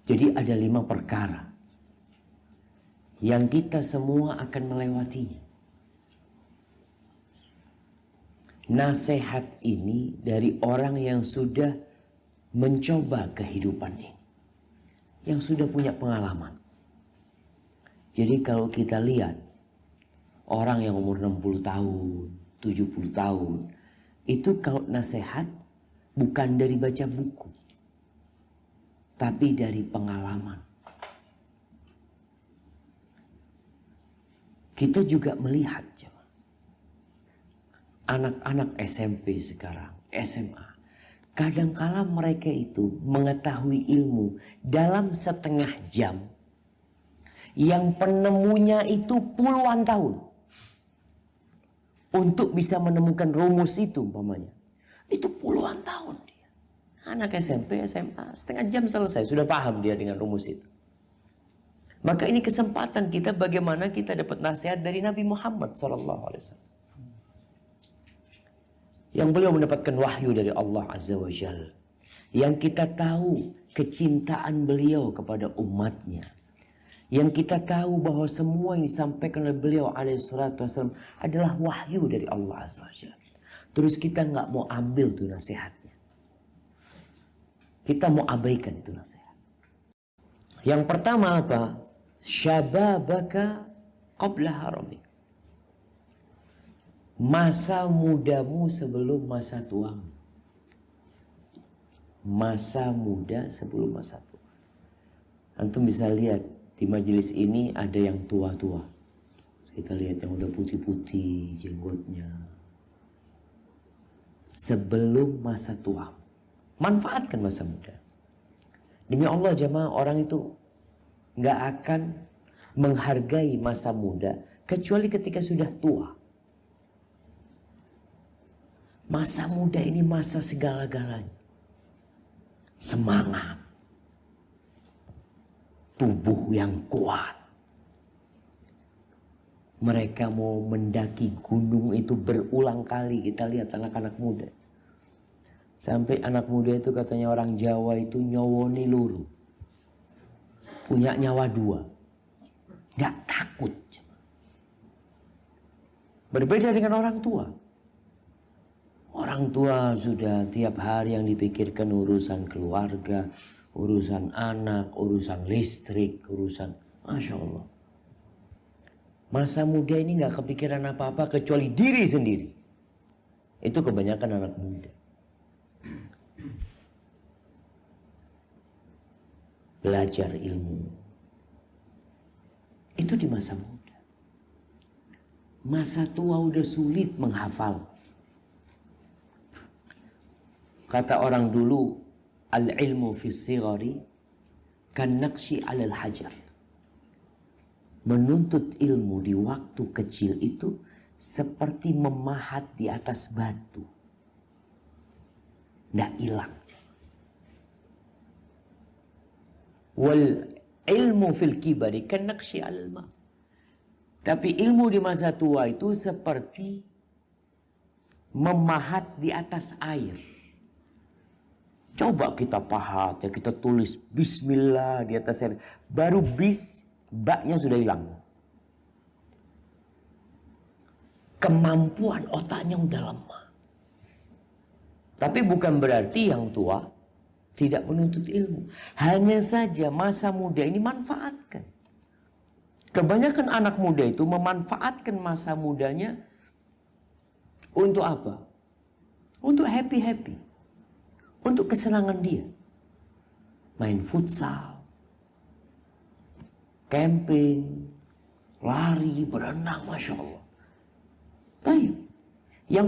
Jadi ada 5 perkara yang kita semua akan melewatinya. Nasihat ini dari orang yang sudah mencoba kehidupan ini, yang sudah punya pengalaman. Jadi kalau kita lihat orang yang umur 60 tahun, 70 tahun, itu kalau nasihat bukan dari baca buku, tapi dari pengalaman. Kita juga melihat anak-anak SMP sekarang, SMA. Kadangkala mereka itu mengetahui ilmu dalam setengah jam yang penemunya itu puluhan tahun untuk bisa menemukan rumus itu umpamanya. Itu puluhan tahun dia. Anak SMP, SMA, setengah jam selesai. Sudah paham dia dengan rumus itu. Maka ini kesempatan kita bagaimana kita dapat nasihat dari Nabi Muhammad SAW. Yang beliau mendapatkan wahyu dari Allah Azza wa Jalla. Yang kita tahu kecintaan beliau kepada umatnya. Yang kita tahu bahwa semua yang disampaikan oleh beliau alaihissalam adalah wahyu dari Allah Azza wa Jalla. Terus kita nggak mau ambil tuh nasihatnya. Kita mau abaikan itu nasihat. Yang pertama apa? Syababaka qabla haramik. Masa mudamu sebelum masa tuamu. Masa muda sebelum masa tua. Antum bisa lihat di majelis ini ada yang tua-tua. Kita lihat yang udah putih-putih jenggotnya. Sebelum masa tua. Manfaatkan masa muda. Demi Allah jamaah, orang itu nggak akan menghargai masa muda kecuali ketika sudah tua. Masa muda ini masa segala-galanya. Semangat. Tubuh yang kuat. Mereka mau mendaki gunung itu berulang kali. Kita lihat anak-anak muda. Sampai anak muda itu katanya orang Jawa itu nyowoni luru. Punya nyawa 2. Nggak takut. Berbeda dengan orang tua. Orang tua sudah tiap hari yang dipikirkan urusan keluarga, urusan anak, urusan listrik, urusan... Masya Allah. Masa muda ini nggak kepikiran apa-apa kecuali diri sendiri. Itu kebanyakan anak muda. Belajar ilmu. Itu di masa muda. Masa tua udah sulit menghafal. Kata orang dulu, al-ilmu fi sigari kan naqshi 'alal hajar. Menuntut ilmu di waktu kecil itu seperti memahat di atas batu. Nggak hilang. Wal ilmu fil kibari kan naqshi 'alal ma. Tapi ilmu di masa tua itu seperti memahat di atas air. Coba kita pahat, ya kita tulis Bismillah di atas air. Baru baknya sudah hilang. Kemampuan otaknya udah lemah. Tapi bukan berarti yang tua tidak menuntut ilmu. Hanya saja masa muda ini manfaatkan. Kebanyakan anak muda itu memanfaatkan masa mudanya untuk apa? Untuk happy-happy. Untuk kesenangan dia. Main futsal. Camping. Lari, berenang, Masya Allah. Baik. Yang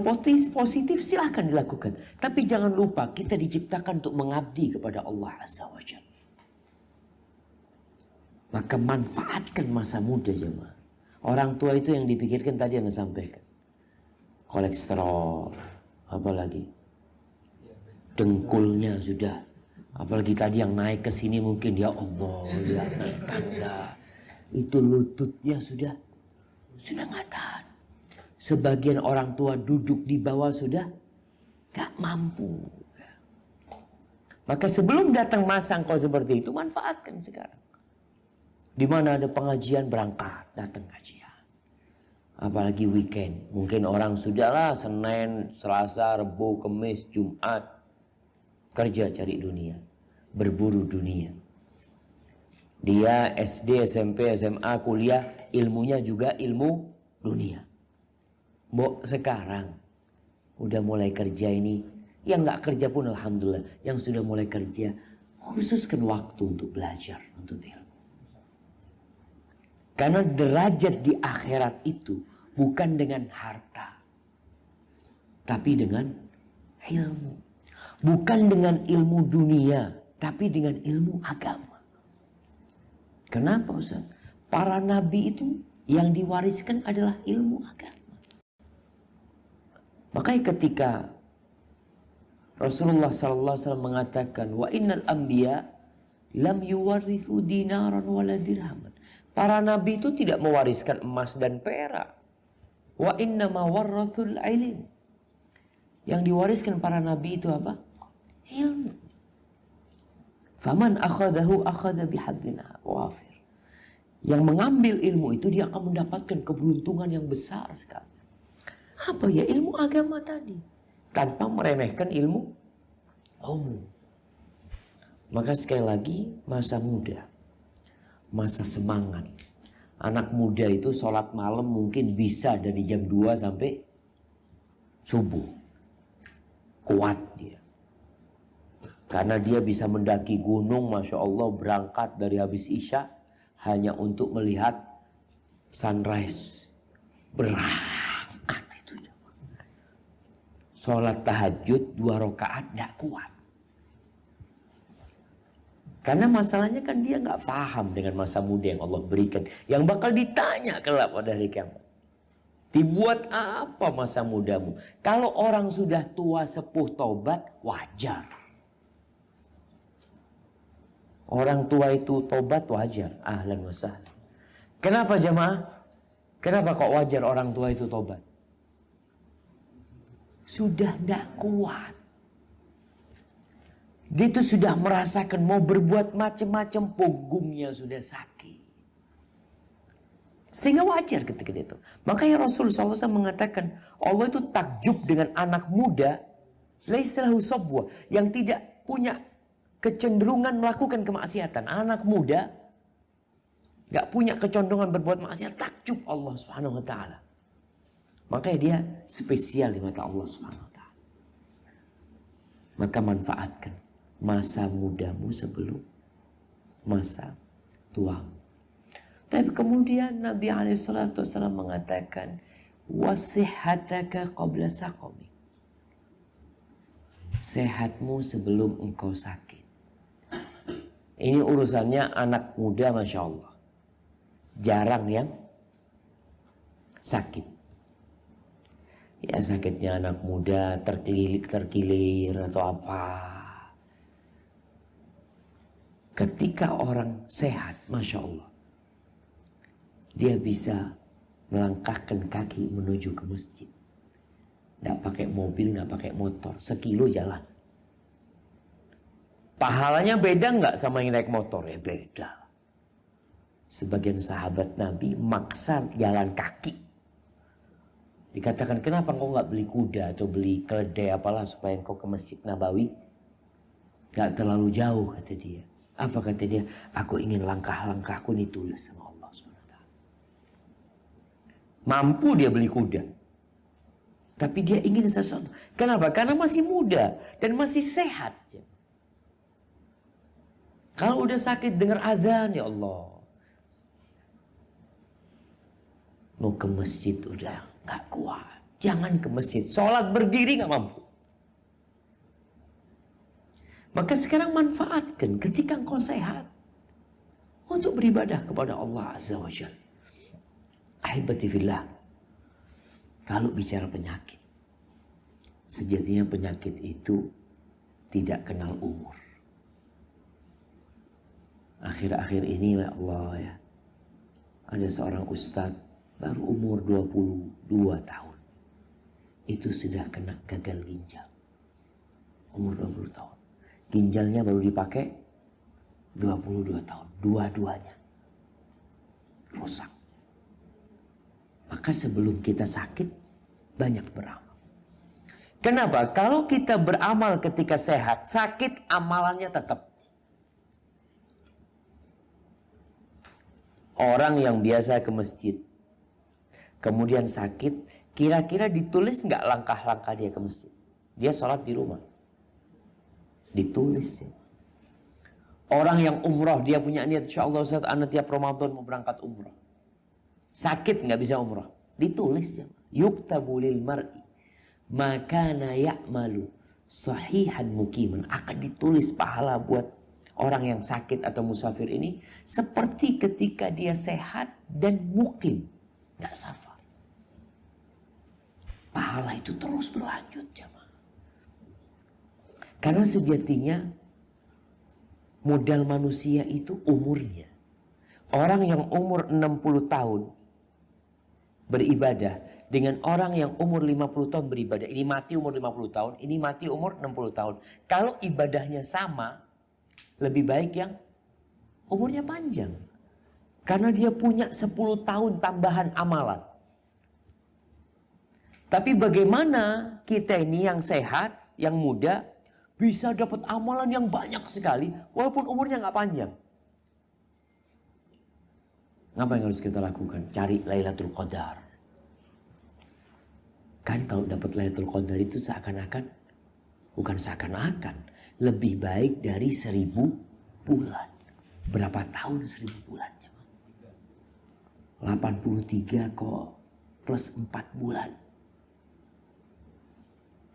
positif silahkan dilakukan. Tapi jangan lupa kita diciptakan untuk mengabdi kepada Allah Azza wa Jalla. Maka manfaatkan masa muda jemaah. Orang tua itu yang dipikirkan tadi yang saya sampaikan. Kolesterol. Apalagi? Dengkulnya sudah, apalagi tadi yang naik ke sini mungkin ya Allah, dia naik tangga, itu lututnya sudah nggak tahan. Sebagian orang tua duduk di bawah sudah nggak mampu. Maka sebelum datang masa engkau seperti itu, manfaatkan sekarang. Di mana ada pengajian, berangkat, datang kajian. Apalagi weekend. Mungkin orang sudahlah Senin, Selasa, Rabu, Kamis, Jumat. Kerja cari dunia. Berburu dunia. Dia SD, SMP, SMA, kuliah. Ilmunya juga ilmu dunia. Mbok sekarang udah mulai kerja ini. Yang gak kerja pun alhamdulillah. Yang sudah mulai kerja. Khususkan waktu untuk belajar. Untuk ilmu. Karena derajat di akhirat itu bukan dengan harta. Tapi dengan ilmu. Bukan dengan ilmu dunia. Tapi dengan ilmu agama. Kenapa Ustaz? Para nabi itu yang diwariskan adalah ilmu agama. Makanya ketika Rasulullah SAW mengatakan, wa innal anbiya lam yuwarithu dinaran wala dirhaman. Para nabi itu tidak mewariskan emas dan perak. Wa innama warrathul ilm. Yang diwariskan para nabi itu apa? Ilmu. Faman akhadahu akhadha bihadzin wafir. Yang mengambil ilmu itu dia akan mendapatkan keberuntungan yang besar sekali. Apa ya? Ilmu agama tadi. Tanpa meremehkan ilmu umum. Maka sekali lagi masa muda. Masa semangat. Anak muda itu sholat malam mungkin bisa dari jam 2 sampai subuh. Kuat dia. Karena dia bisa mendaki gunung, Masya Allah, berangkat dari habis Isya hanya untuk melihat sunrise. Berangkat itu. Sholat tahajud 2 rakaat tidak kuat. Karena masalahnya kan dia nggak paham dengan masa muda yang Allah berikan. Yang bakal ditanya kelak pada hari kiamat. Dibuat apa masa mudamu? Kalau orang sudah tua sepuh tobat, wajar. Orang tua itu tobat wajar. Ahlan wa sahlan. Kenapa jamaah? Kenapa kok wajar orang tua itu tobat? Sudah tidak kuat. Dia itu sudah merasakan mau berbuat macam-macam, punggungnya sudah sakit. Sehingga wajar ketika itu. Makanya Rasulullah SAW mengatakan, Allah itu takjub dengan anak muda, laislahu sabwa, yang tidak punya kecenderungan melakukan kemaksiatan. Anak muda gak punya kecenderungan berbuat maksiat, takjub Allah Subhanahu wa taala. Makanya dia spesial di mata Allah Subhanahu wa taala. Maka manfaatkan masa mudamu sebelum masa tua. Tapi kemudian Nabi SAW mengatakan, wasihataka qabla saqami. Sehatmu sebelum engkau sakit. Ini urusannya anak muda, Masya Allah. Jarang yang sakit. Ya sakitnya anak muda terkilir atau apa. Ketika orang sehat, Masya Allah, dia bisa melangkahkan kaki menuju ke masjid. Tidak pakai mobil, tidak pakai motor, sekilo jalan. Pahalanya beda nggak sama yang naik motor? Ya beda. Sebagian sahabat Nabi maksa jalan kaki. Dikatakan, kenapa engkau nggak beli kuda atau beli keledai apalah supaya engkau ke Masjid Nabawi? Nggak terlalu jauh, kata dia. Apa kata dia? Aku ingin langkah-langkahku ditulis sama Allah SWT. Mampu dia beli kuda. Tapi dia ingin sesuatu. Kenapa? Karena masih muda dan masih sehat. Kalau udah sakit dengar azan, ya Allah. Mau ke masjid udah gak kuat. Jangan ke masjid. Sholat berdiri gak mampu. Maka sekarang manfaatkan ketika engkau sehat untuk beribadah kepada Allah Azza wa Jalla. Ahibati fillah. Kalau bicara penyakit, sejatinya penyakit itu tidak kenal umur. Akhir-akhir ini ya Allah ya, ada seorang ustadz baru umur 22 tahun. Itu sudah kena gagal ginjal. Umur 20 tahun. ginjalnya baru dipakai 22 tahun. Dua-duanya rusak. Maka sebelum kita sakit, banyak beramal. Kenapa? Kalau kita beramal ketika sehat, sakit amalannya tetap. Orang yang biasa ke masjid, kemudian sakit, kira-kira ditulis nggak langkah-langkah dia ke masjid? Dia sholat di rumah. Ditulis ya. Orang yang umroh, dia punya niat, insya Allah Ustaz, anak tiap Ramadan mau berangkat umroh. Sakit nggak bisa umroh. Ditulis ya. Yuktabu lil mar'i makana ya'malu sahihan mukiman. Akan ditulis pahala buat orang yang sakit atau musafir ini seperti ketika dia sehat dan mukim, nggak safar. Pahala itu terus berlanjut jemaah. Karena sejatinya modal manusia itu umurnya. Orang yang umur 60 tahun beribadah dengan orang yang umur 50 tahun beribadah. Ini mati umur 50 tahun, ini mati umur 60 tahun. Kalau ibadahnya sama, lebih baik yang umurnya panjang. Karena dia punya 10 tahun tambahan amalan. Tapi bagaimana kita ini yang sehat, yang muda, bisa dapat amalan yang banyak sekali walaupun umurnya nggak panjang? Apa yang harus kita lakukan? Cari Lailatul Qadar. Kan kalau dapat Lailatul Qadar itu seakan-akan, bukan seakan-akan, lebih baik dari 1000 bulan. Berapa tahun 1000 bulan? 83 kok plus 4 bulan.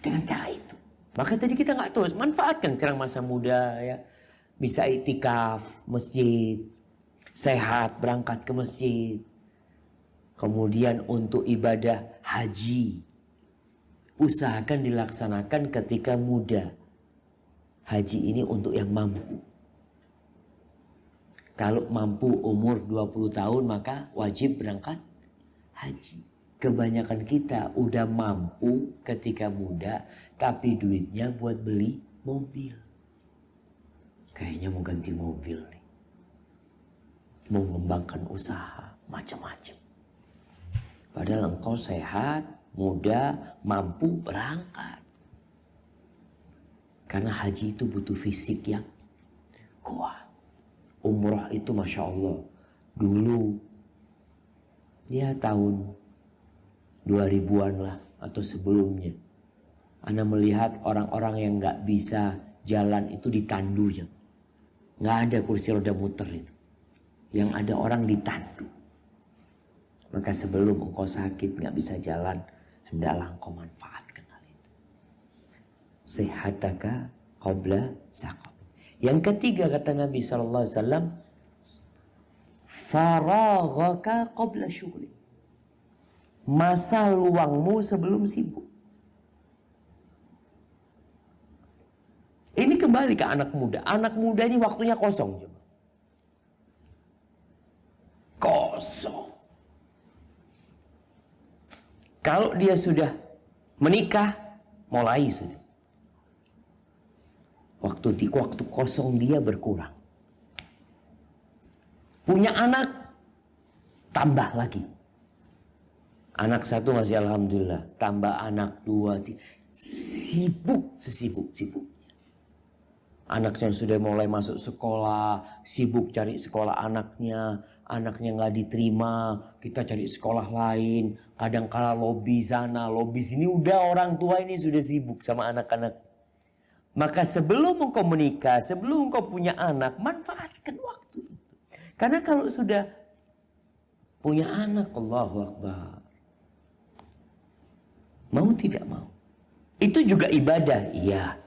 Dengan cara itu. Maka tadi kita nggak tahu, manfaatkan sekarang masa muda ya. Bisa iktikaf masjid, sehat berangkat ke masjid. Kemudian untuk ibadah haji, usahakan dilaksanakan ketika muda. Haji ini untuk yang mampu. Kalau mampu umur 20 tahun maka wajib berangkat haji. Kebanyakan kita udah mampu ketika muda, tapi duitnya buat beli mobil. Kayaknya mau ganti mobil nih. Mau mengembangkan usaha, macam-macam. Padahal engkau sehat, muda, mampu berangkat. Karena haji itu butuh fisik yang kuat. Umrah itu Masya Allah. Dulu, ya tahun 2000-an lah atau sebelumnya. Anda melihat orang-orang yang nggak bisa jalan itu ditandu ya. Nggak ada kursi roda muter itu. Yang ada orang ditandu. Maka sebelum engkau sakit nggak bisa jalan, hendaklah engkau manfaatkan hal itu. Sehataka qabla saqam. Yang ketiga kata Nabi SAW, faraghaka qabla syughli. Masa luangmu sebelum sibuk. Ini kembali ke anak muda. Anak muda ini waktunya kosong. Kosong. Kalau dia sudah menikah, mulai sudah. Waktu kosong dia berkurang. Punya anak, tambah lagi. Anak satu masih alhamdulillah. Tambah anak 2, 3. Sibuk sesibuk-sibuknya. Anaknya sudah mulai masuk sekolah. Sibuk cari sekolah anaknya. Anaknya nggak diterima. Kita cari sekolah lain. Kadang kala lobi sana, lobi sini. Udah orang tua ini sudah sibuk sama anak-anak. Maka sebelum engkau menikah, sebelum engkau punya anak, manfaatkan waktu itu. Karena kalau sudah punya anak, Allahu Akbar. Mau tidak mau. Itu juga ibadah, iya.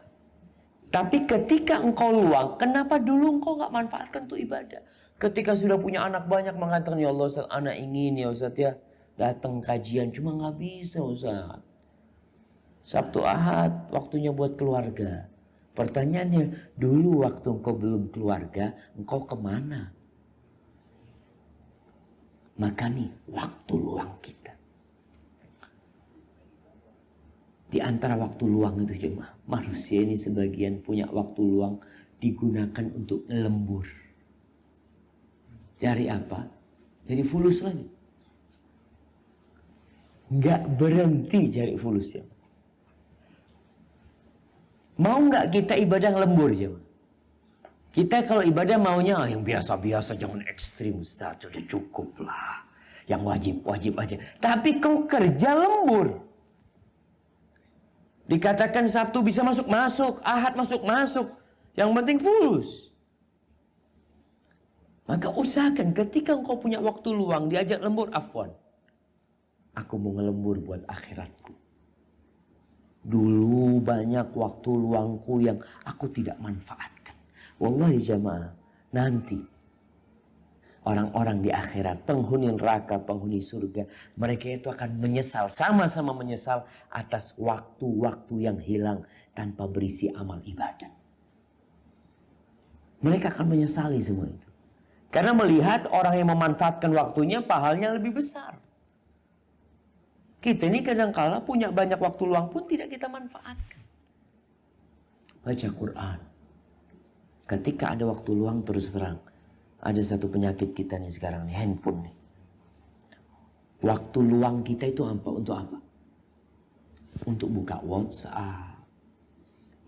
Tapi ketika engkau luang, kenapa dulu engkau gak manfaatkan untuk ibadah? Ketika sudah punya anak banyak mengatakan, ya Allah Ustaz, anak ingin ya Ustaz ya. Datang kajian, cuma gak bisa Ustaz. Sabtu Ahad, waktunya buat keluarga. Pertanyaannya, dulu waktu engkau belum keluarga, engkau kemana? Maka nih, waktu luang kita. Di antara waktu luang itu jemaah, Manusia ini sebagian punya waktu luang digunakan untuk lembur. Cari apa? Jadi fulus lagi. Nggak berhenti cari fulus ya. Mau nggak kita ibadah lembur ya? Kita kalau ibadah maunya yang biasa-biasa, jangan ekstrim Ustaz, sudah cukup lah. Yang wajib-wajib aja. Tapi kau kerja lembur. Dikatakan Sabtu bisa masuk, Ahad masuk. Yang penting fulus. Maka usahakan ketika engkau punya waktu luang diajak lembur, afwan. Aku mau ngelembur buat akhiratku. Dulu banyak waktu luangku yang aku tidak manfaatkan. Wallahi jamaah, nanti orang-orang di akhirat, penghuni neraka, penghuni surga, mereka itu akan menyesal, sama-sama menyesal atas waktu-waktu yang hilang tanpa berisi amal ibadah. Mereka akan menyesali semua itu. Karena melihat orang yang memanfaatkan waktunya pahalanya lebih besar. Kita ini kadang-kala punya banyak waktu luang pun tidak kita manfaatkan. Baca Quran. Ketika ada waktu luang terus terang. Ada satu penyakit kita nih sekarang nih, handphone nih. Waktu luang kita itu apa? Untuk apa? Untuk buka WhatsApp,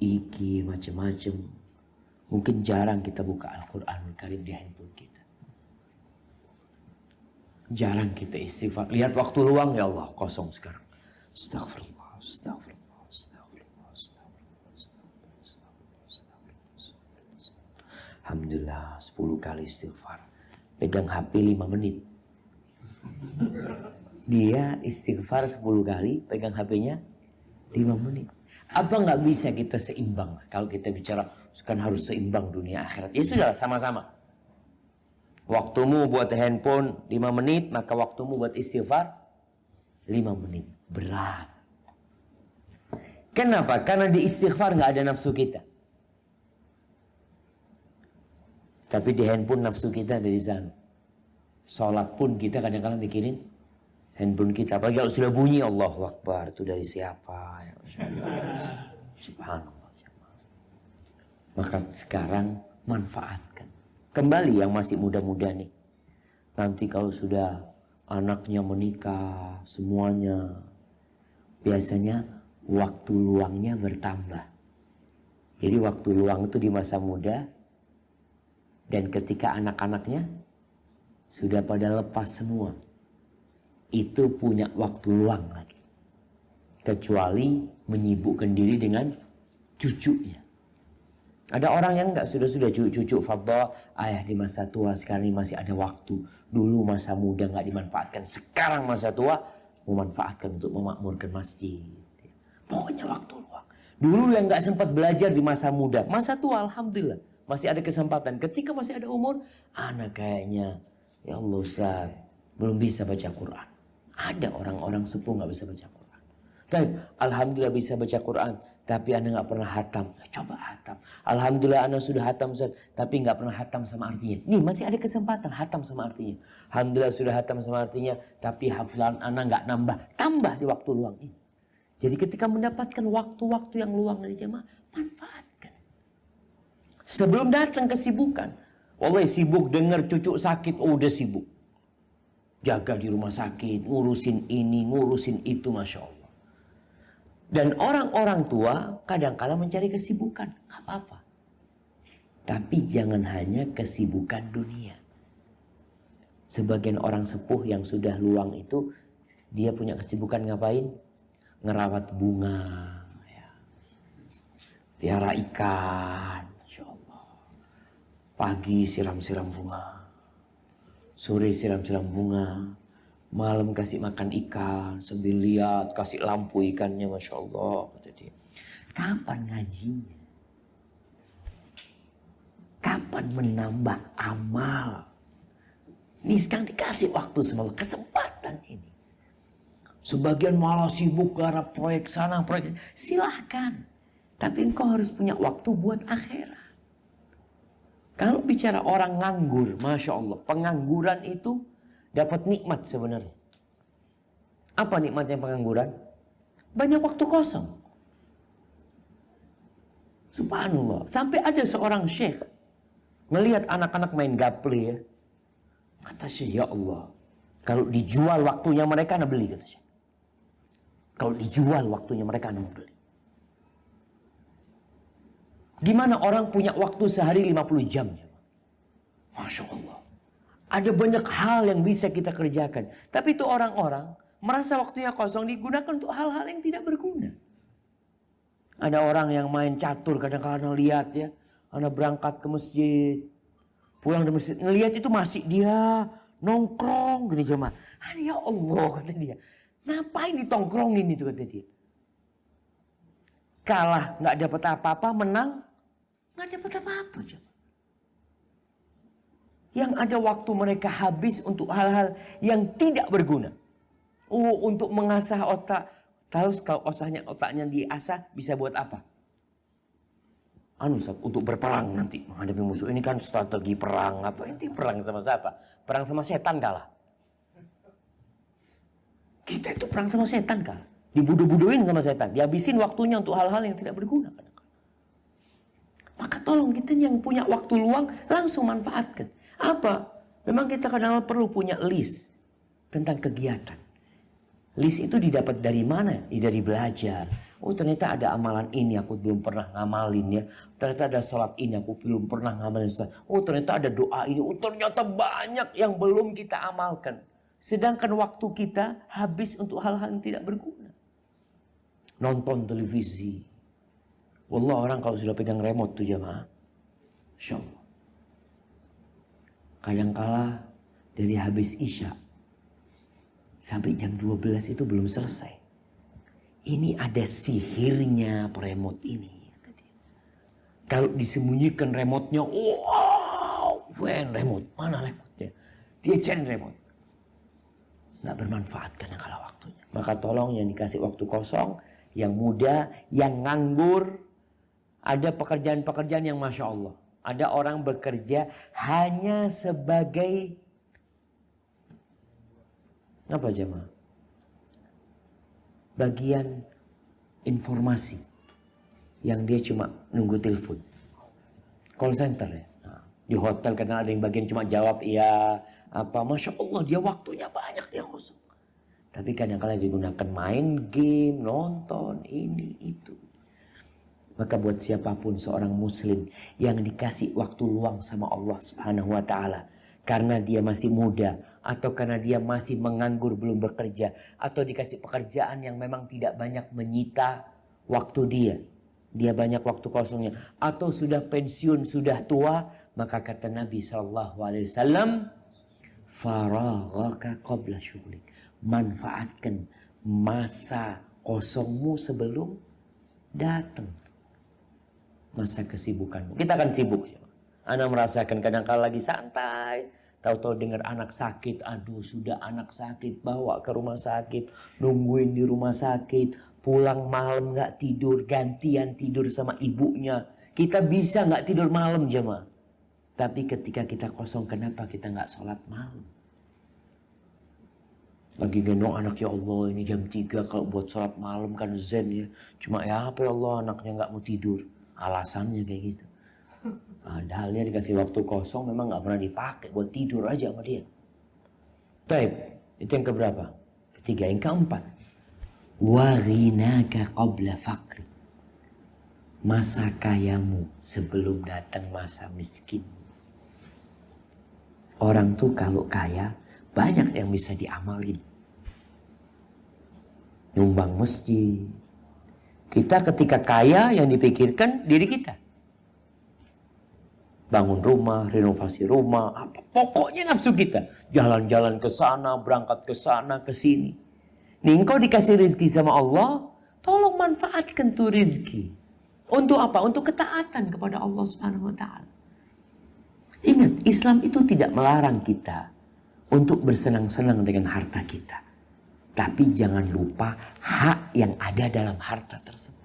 IG, macam-macam. Mungkin jarang kita buka Al-Quranul Karim di handphone kita. Jarang kita istighfar. Lihat waktu luang, ya Allah, kosong sekarang. Astagfirullah, astagfirullah, astagfirullah, astagfirullah. Alhamdulillah, 10 kali istighfar. Pegang HP 5 menit. Dia istighfar 10 kali, pegang HP-nya 5 menit. Apa nggak bisa kita seimbang? Kalau kita bicara, kan harus seimbang dunia akhirat. Ya sudah, sama-sama. Waktumu buat handphone 5 menit, maka waktumu buat istighfar 5 menit. Berat. Kenapa? Karena di istighfar nggak ada nafsu kita. Tapi di handphone nafsu kita ada di sana. Sholat pun kita kadang-kadang mikirin handphone kita. Apalagi kalau sudah bunyi Allahu Akbar. Itu dari siapa? Subhanallah. Maka sekarang manfaatkan. Kembali yang masih muda-muda nih. Nanti kalau sudah anaknya menikah, semuanya. Biasanya waktu luangnya bertambah. Jadi waktu luang itu di masa muda. Dan ketika anak-anaknya sudah pada lepas semua. Itu punya waktu luang lagi. Kecuali menyibukkan diri dengan cucunya. Ada orang yang enggak, sudah cucu fadha, ayah di masa tua sekarang ini masih ada waktu. Dulu masa muda enggak dimanfaatkan, sekarang masa tua memanfaatkan untuk memakmurkan masjid. Pokoknya waktu luang. Dulu yang enggak sempat belajar di masa muda, masa tua alhamdulillah masih ada kesempatan. Ketika masih ada umur, anak kayaknya ya Allah Ustaz, belum bisa baca Quran. Ada orang-orang sepuh enggak bisa baca Quran. Tapi alhamdulillah bisa baca Quran. Tapi anda nggak pernah hatam. Coba hatam. Alhamdulillah anda sudah hatam Ustaz. Tapi nggak pernah hatam sama artinya. Nih masih ada kesempatan hatam sama artinya. Alhamdulillah sudah hatam sama artinya. Tapi hafalan anda nggak nambah. Tambah di waktu luang ini. Jadi ketika mendapatkan waktu-waktu yang luang dari jemaah, manfaatkan. Sebelum datang kesibukan. Wallahi sibuk dengar cucu sakit. Oh udah sibuk. Jaga di rumah sakit. Ngurusin ini, ngurusin itu. Masya Allah. Dan orang-orang tua kadang-kala mencari kesibukan. Gak apa-apa. Tapi jangan hanya kesibukan dunia. Sebagian orang sepuh yang sudah luang itu, dia punya kesibukan ngapain? Ngerawat bunga. Ya. Piara ikan. Masya Allah. Pagi siram-siram bunga. Sore siram-siram bunga. Malam kasih makan ikan, sambil lihat, kasih lampu ikannya, Masya Allah. Kata dia. Kapan ngajinya? Kapan menambah amal? Ini sekarang dikasih waktu semua, kesempatan ini. Sebagian malah sibuk karena proyek sana, proyek silahkan. Tapi engkau harus punya waktu buat akhirat. Kalau bicara orang nganggur, Masya Allah, pengangguran itu dapat nikmat sebenarnya. Apa nikmatnya pengangguran? Banyak waktu kosong. Subhanallah. Sampai ada seorang syekh melihat anak-anak main gaple ya. Kata syekh, ya Allah, kalau dijual waktunya mereka anak beli, kata syekh. Kalau dijual waktunya mereka anak beli. Gimana orang punya waktu sehari 50 jam? Masya Allah. Ada banyak hal yang bisa kita kerjakan. Tapi itu orang-orang merasa waktunya kosong digunakan untuk hal-hal yang tidak berguna. Ada orang yang main catur kadang-kadang lihat ya. Anak berangkat ke masjid. Pulang dari masjid. Ngelihat itu masih dia nongkrong gini jemaah. Ya Allah, kata dia. Ngapain ditongkrongin itu, kata dia. Kalah nggak dapat apa-apa, menang nggak dapat apa-apa. Yang ada waktu mereka habis untuk hal-hal yang tidak berguna. Untuk mengasah otak. Terus kalau otaknya diasah bisa buat apa? Untuk berperang nanti menghadapi musuh. Ini kan strategi perang. Apa ini perang sama siapa? Perang sama setan kalah. Kita itu perang sama setan kalah. Dibudu-buduin sama setan. Dihabisin waktunya untuk hal-hal yang tidak berguna. Maka tolong kita yang punya waktu luang langsung manfaatkan. Apa? Memang kita kadang-kadang perlu punya list tentang kegiatan. List itu didapat dari mana? Dari belajar. Oh ternyata ada amalan ini aku belum pernah ngamalin ya. Ternyata ada salat ini aku belum pernah ngamalin. Oh ternyata ada doa ini. Oh ternyata banyak yang belum kita amalkan. Sedangkan waktu kita habis untuk hal-hal yang tidak berguna. Nonton televisi. Wallah orang kalau sudah pegang remote tuh jamaah. Insya Allah. Kadangkala dari habis Isya sampai jam 12 itu belum selesai. Ini ada sihirnya remote ini. Kalau disembunyikan remote-nya, wow, remote, mana remote-nya? Dia cari remote. Nggak bermanfaat kadang-kala waktunya. Maka tolong yang dikasih waktu kosong, yang muda, yang nganggur, ada pekerjaan-pekerjaan yang Masya Allah. Ada orang bekerja hanya sebagai apa jemaah? Bagian informasi yang dia cuma nunggu telepon. Call center ya. Nah, di hotel karena ada yang bagian cuma jawab iya apa. Masya Allah dia waktunya banyak dia kosong. Tapi kadang-kadang digunakan main game, nonton, ini, itu. Maka buat siapapun seorang muslim yang dikasih waktu luang sama Allah Subhanahu wa ta'ala. Karena dia masih muda. Atau karena dia masih menganggur belum bekerja. Atau dikasih pekerjaan yang memang tidak banyak menyita waktu dia. Dia banyak waktu kosongnya. Atau sudah pensiun, sudah tua. Maka kata Nabi SAW. Faraghaka qabla syughlik. Manfaatkan masa kosongmu sebelum datang masa kesibukanmu. Kita akan sibuk. Anak merasakan kadang-kala lagi santai. Tahu-tahu dengar anak sakit. Aduh sudah anak sakit. Bawa ke rumah sakit. Nungguin di rumah sakit. Pulang malam gak tidur. Gantian tidur sama ibunya. Kita bisa gak tidur malam jemaah. Tapi ketika kita kosong kenapa kita gak sholat malam? Lagi gendong anak ya Allah ini jam 3. Kalau buat sholat malam kan zen ya. Cuma ya apa ya Allah anaknya gak mau tidur. Alasannya kayak gitu. Padahal dia dikasih waktu kosong memang gak pernah dipakai buat tidur aja sama dia. Taib, itu yang keberapa? Ketiga, yang keempat. Wa ghinaka qabla faqri. Masa kayamu sebelum datang masa miskin. Orang tuh kalau kaya banyak yang bisa diamalin. Nyumbang masjid. Kita ketika kaya yang dipikirkan diri kita. Bangun rumah, renovasi rumah, apa. Pokoknya nafsu kita. Jalan-jalan ke sana, berangkat ke sana, ke sini. Nih engkau dikasih rezeki sama Allah, tolong manfaatkan tuh rezeki. Untuk apa? Untuk ketaatan kepada Allah Subhanahu wa ta'ala. Ingat, Islam itu tidak melarang kita untuk bersenang-senang dengan harta kita. Tapi jangan lupa hak yang ada dalam harta tersebut.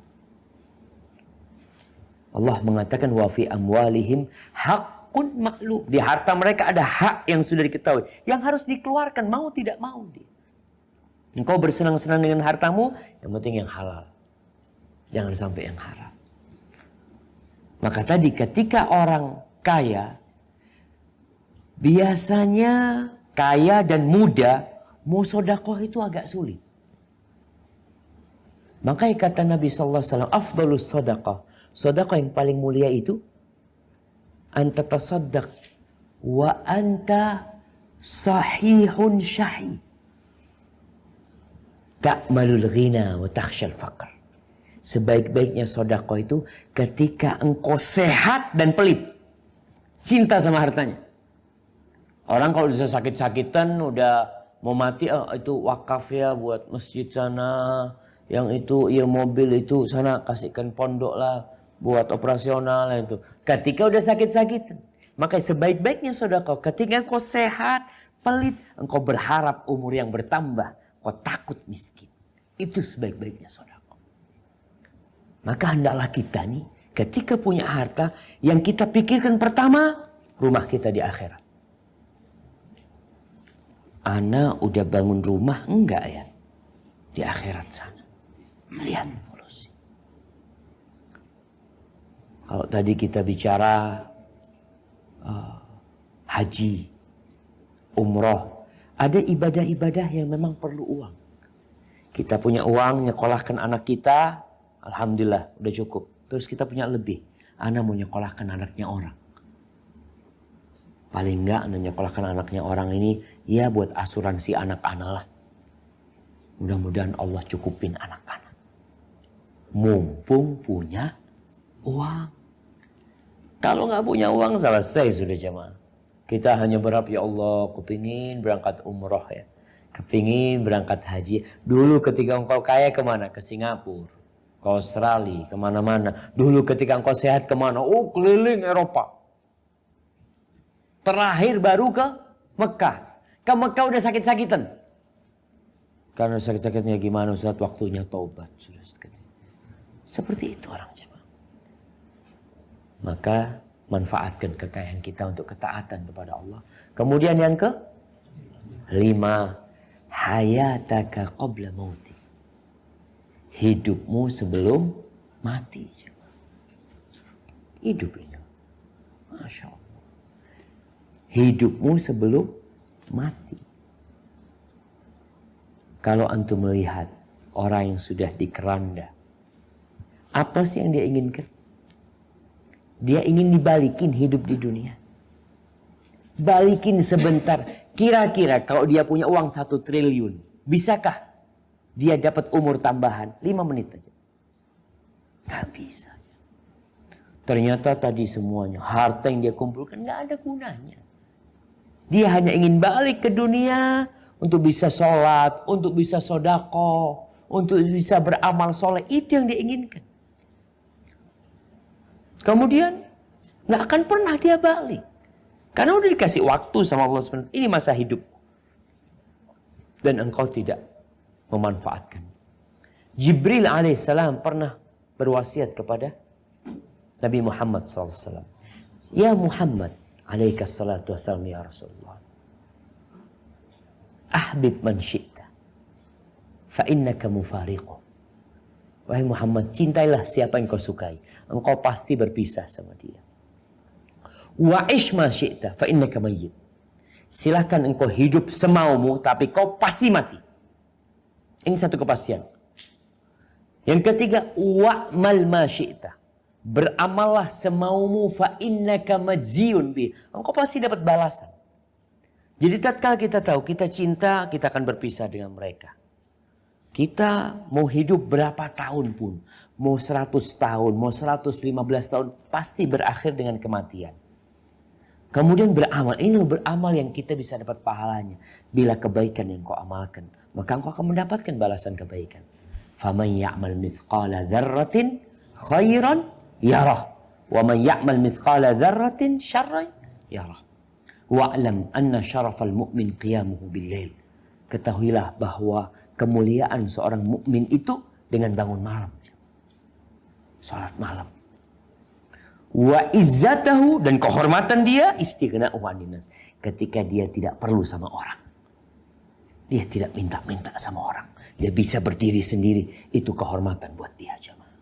Allah mengatakan wa fi amwalihim haqqun maklum. Di harta mereka ada hak yang sudah diketahui. Yang harus dikeluarkan mau tidak mau dia. Engkau bersenang-senang dengan hartamu, yang penting yang halal. Jangan sampai yang haram. Maka tadi ketika orang kaya, biasanya kaya dan muda, mau sodakoh itu agak sulit. Makanya kata Nabi SAW, afdalus sodakoh. Sodakoh yang paling mulia itu, anta tasaddaq wa anta sahihun syahid. Ta'malul ghina wa takhshal faqr. Sebaik-baiknya sodakoh itu ketika engkau sehat dan pelit. Cinta sama hartanya. Orang kalau udah sakit-sakitan, udah mau mati, itu wakaf ya buat masjid sana. Yang itu, ya mobil itu sana kasihkan pondok lah. Buat operasional lah itu. Ketika udah sakit-sakitan. Maka sebaik-baiknya sedekah. Ketika engkau sehat, pelit. Engkau berharap umur yang bertambah. Engkau takut miskin. Itu sebaik-baiknya sedekah. Maka hendaklah kita nih. Ketika punya harta. Yang kita pikirkan pertama. Rumah kita di akhirat. Ana udah bangun rumah enggak ya? Di akhirat sana. Melihat evolusi. Kalau tadi kita bicara haji, umroh. Ada ibadah-ibadah yang memang perlu uang. Kita punya uang, nyekolahkan anak kita. Alhamdulillah udah cukup. Terus kita punya lebih. Ana mau nyekolahkan anaknya orang. Paling enggak nyekolahkan anaknya orang ini ya buat asuransi anak-anak lah. Mudah-mudahan Allah cukupin anak-anak. Mumpung punya uang. Kalau nggak punya uang selesai sudah jemaah. Kita hanya berharap ya Allah kepingin berangkat umroh ya. Kepingin berangkat haji. Dulu ketika engkau kaya kemana? Ke Singapura. Ke Australia. Kemana-mana. Dulu ketika engkau sehat kemana? Oh keliling Eropa. Terakhir baru ke Mekah. Ke Mekah udah sakit-sakitan. Karena sakit-sakitnya gimana Ustaz? Waktunya taubat. Seperti itu orang jemaah. Maka manfaatkan kekayaan kita untuk ketaatan kepada Allah. Kemudian yang ke 5. Hayataka qabla mauti. Hidupmu sebelum mati. Hidup ini. Masya Allah. Hidupmu sebelum mati. Kalau antum melihat orang yang sudah di keranda, apa sih yang dia inginkan? Dia ingin dibalikin hidup di dunia. Balikin sebentar. Kira-kira kalau dia punya uang 1 triliun, bisakah dia dapat umur tambahan 5 menit aja? Gak bisa. Ternyata tadi semuanya, harta yang dia kumpulkan gak ada gunanya. Dia hanya ingin balik ke dunia untuk bisa sholat, untuk bisa sodako, untuk bisa beramal soleh. Itu yang dia inginkan. Kemudian nggak akan pernah dia balik. Karena udah dikasih waktu sama Allah SWT. Ini masa hidup. Dan engkau tidak memanfaatkan. Jibril alaihissalam pernah berwasiat kepada Nabi Muhammad SAW. Ya Muhammad. Alaikas salatu wassalam ya Rasulullah. Ahbib man syi'ta. Fa innaka mufariqu. Wahai Muhammad, cintailah siapa yang kau sukai. Engkau pasti berpisah sama dia. Wa'ish ma syi'ta. Fa innaka mayyit. Silahkan engkau hidup semaumu, tapi kau pasti mati. Ini satu kepastian. Yang ketiga, wa'mal ma syi'ta. Beramallah semaumu fa innaka majziyun bi. Engkau pasti dapat balasan. Jadi tatkala kita tahu kita cinta, kita akan berpisah dengan mereka. Kita mau hidup berapa tahun pun, mau 100 tahun, mau 115 tahun, pasti berakhir dengan kematian. Kemudian beramal, ini loh beramal yang kita bisa dapat pahalanya. Bila kebaikan yang kau amalkan, maka engkau akan mendapatkan balasan kebaikan. Faman ya'mal mithqala dzarratin khairan yarah, wa man ya'mal mithqala dzarratin syarran yarah. Wa'lam anna syarafal mu'min qiyamuhu bil-lail. Ketahuilah bahwa kemuliaan seorang mukmin itu dengan bangun malam. Salat malam. Wa izzatahu, dan kehormatan dia istighna'u 'anil nas. Ketika dia tidak perlu sama orang. Dia tidak minta-minta sama orang. Dia bisa berdiri sendiri. Itu kehormatan buat dia, jemaah.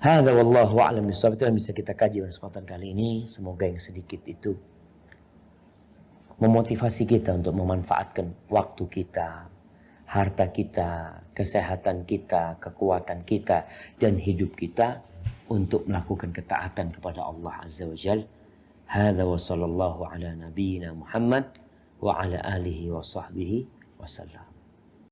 Hadza wallahu a'lam bishawab. Itu yang bisa kita kaji pada kesempatan kali ini. Semoga yang sedikit itu memotivasi kita untuk memanfaatkan waktu kita, harta kita, kesehatan kita, kekuatan kita, dan hidup kita untuk melakukan ketaatan kepada Allah Azza wa Jal. Hadza wa sallallahu ala nabiyyina Muhammad wa ala alihi wa sahbihi wasallam.